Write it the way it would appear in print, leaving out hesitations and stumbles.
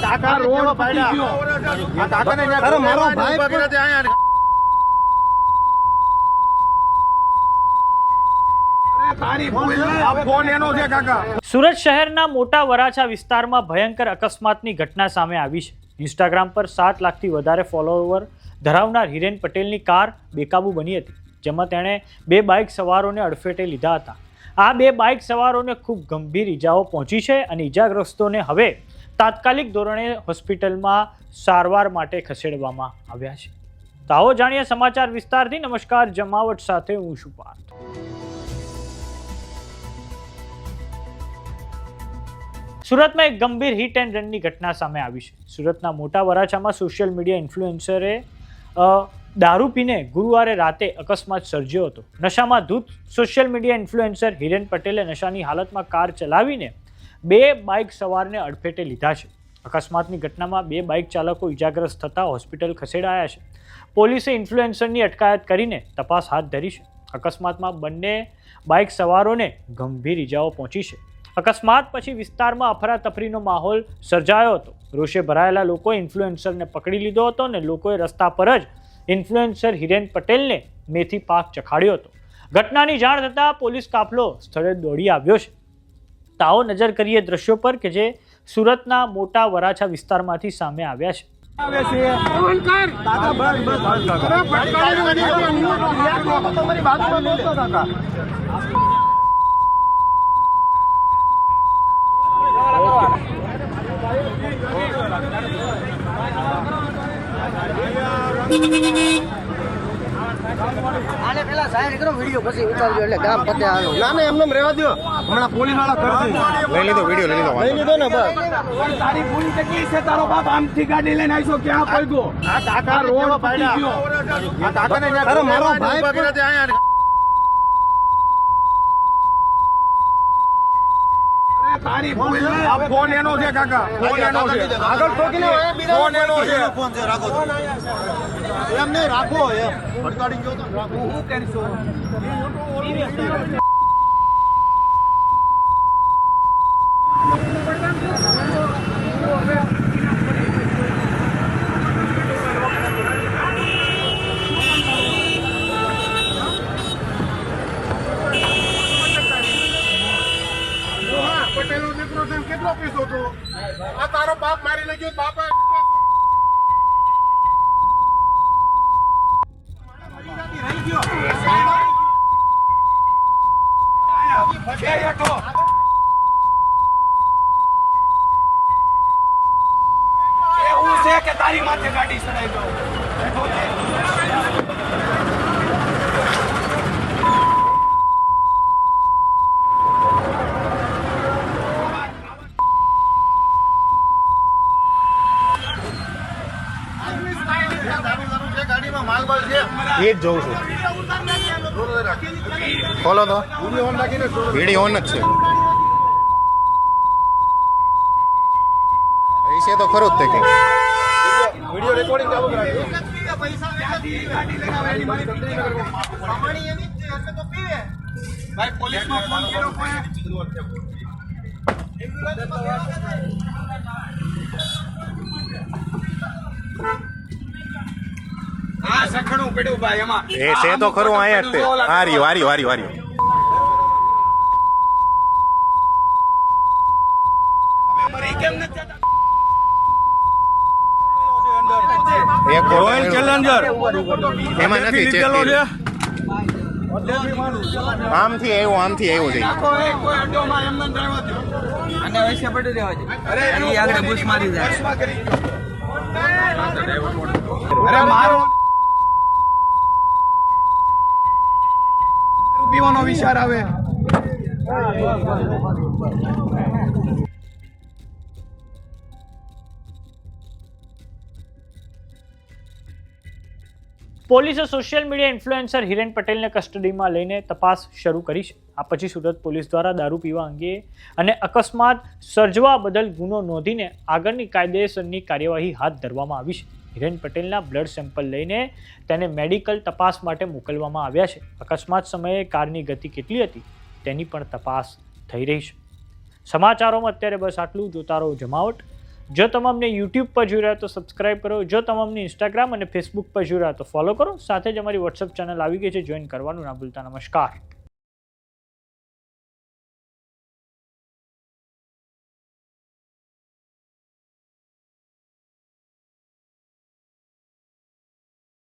કાકા રોડ પડી ગયો આ કાકાને અરે મારો ભાઈ પકડે આયા સુરત શહેરના મોટા વરાછા વિસ્તારમાં ભયંકર અકસ્માતની ઘટના સામે આવી છે. ઇન્સ્ટાગ્રામ પર 7 લાખથી વધારે ફોલોવર ધરાવનાર હિરેન પટેલની કાર બેકાબુ બની હતી, જેમાં તેણે 2 બાઇક સવારોને અડફેટે લીધા હતા. આ 2 બાઇક સવારોને ખૂબ ગંભીર ઈજાઓ પહોંચી છે અને ઈજાગ્રસ્તોને હવે તાત્કાલિક ધોરણે હોસ્પિટલમાં સારવાર માટે ખસેડવામાં આવ્યા છે. તો આવો જાણીએ સમાચાર વિસ્તારથી. નમસ્કાર, જમાવટ સાથે હું છું પાર્થ. સુરતમાં એક ગંભીર હિટ એન્ડ રનની ઘટના સામે આવી છે. સુરતના મોટા વરાછામાં સોશિયલ મીડિયા ઇન્ફ્લુએન્સરે દારૂ પીને ગુરુવારે રાતે અકસ્માત સર્જ્યો હતો. નશામાં ધૂત સોશિયલ મીડિયા ઇન્ફ્લુએન્સર હિરેન પટેલે નશાની હાલતમાં કાર ચલાવીને 2 બાઇક સવારને અડફેટે લીધા છે. અકસ્માતની ઘટનામાં 2 બાઇક ચાલકો ઇજાગ્રસ્ત થતા હોસ્પિટલ ખસેડાયા છે. પોલીસે ઇન્ફ્લુએન્સરની અટકાયત કરીને તપાસ હાથ ધરી છે. અકસ્માતમાં બંને બાઇક સવારોને ગંભીર ઇજાઓ પહોંચી છે. અકસ્માત પછી વિસ્તારમાં અફરાતફરીનો માહોલ સર્જાયો હતો. રોષે ભરાયેલા લોકોએ ઇન્ફ્લુએન્સરને પકડી લીધો હતો અને લોકોએ રસ્તા પર જ ઇન્ફ્લુએન્સર હિરેન પટેલને મેથી પાક ચખાડ્યો હતો. ઘટનાની જાણ થતાં પોલીસ કાફલો સ્થળે દોડી આવ્યો છે. તાઓ નજર કરીએ દ્રશ્યો પર કે જે સુરતના મોટા વરાછા વિસ્તારમાંથી સામે આવ્યા છે. આને પેલા સાહેબ કરો વિડિયો પછી ઉતારજો એટલે ગામ પતે હાલો. ના ના એમને રહેવા દો, હમણાં પોલીસ વાળા કરશે. લઈ લીધો વિડિયો, લઈ લીધો ને બસ. તારી ભૂલ કેટલી છે? તારો બાપ આમથી ગાડી લઈને આવ્યો, ક્યાં પડ્યો? આ કાકા રોડ પડી ગયો આ કાકાને અરે મારો ભાઈ પકડે આયા તારી ભૂલ આ ફોન એનો છે કાકા, ફોન એનો છે. આગળ ઠોકીને ફોન એનો છે. ફોન છે, રાખો એમ નહીં, રાખો એમ ભટકાડી ગયો તો રાખો. હું કરશું પટેલનો દીકરો છે, કેટલો પીસો હતો? આ તારો બાપ મારી લઈ ગયો, બાપા એવું છે કે તારી માથે ગાડી ચડાઈ દો. ગાડીમાં માલબાલ છે, એ જ જોઉં છું. ખોલો તો વિડીયો ઓન રાખીને વિડીયો ઓન જ છે. એ છે તો ખરું જ તે કંઈક. વિડીયો રેકોર્ડિંગ ચાલુ રાખજો. ભાઈ પોલીસમાં ફોન કર્યો કોઈ? આ સખણું પડ્યું ભાઈ એમાં. એ છે તો ખરું અહીંયા જ તે. હાર્યું હાર્યું હાર્યું હાર્યું. મરી કેમ નથી જતા? એક રોયલ ચેલેન્જર એમાં નથી ચેક કર્યું. આમથી આવ્યું, આમથી આવ્યું છે. કોઈ અડ્ડોમાં એમને રહેવા દો. અને વૈસે પડી રહેવા દે. અરે ઈ આગળ બુશ મારી જાય. બસમાં કરી. અરે મારો પીવાનો વિચાર આવે. પોલીસે સોશિયલ મીડિયા ઇન્ફ્લુએન્સર હિરેન પટેલને કસ્ટડીમાં લઈને તપાસ શરૂ કરી છે. આ પછી સુરત પોલીસ દ્વારા દારૂ પીવા અંગે અને અકસ્માત સર્જવા બદલ ગુનો નોંધીને આગળની કાયદેસરની કાર્યવાહી હાથ ધરવામાં આવી છે. હિરેન પટેલના બ્લડ સેમ્પલ લઈને તેને મેડિકલ તપાસ માટે મોકલવામાં આવ્યા છે. અકસ્માત સમયે કારની ગતિ કેટલી હતી તેની પણ તપાસ થઈ રહી છે. સમાચારોમાં અત્યારે બસ આટલું. જોતા રહો જમાવટ. જો તમામને યુટ્યુબ પર જોઈ રહ્યા તો સબસ્ક્રાઇબ કરો, જો તમામને ઇન્સ્ટાગ્રામ અને ફેસબુક પર જોઈ રહ્યા તો ફોલો કરો, સાથે જ અમારી વોટ્સઅપ ચેનલ આવી ગઈ છે, જોઈન કરવાનું ના ભૂલતા. નમસ્કાર.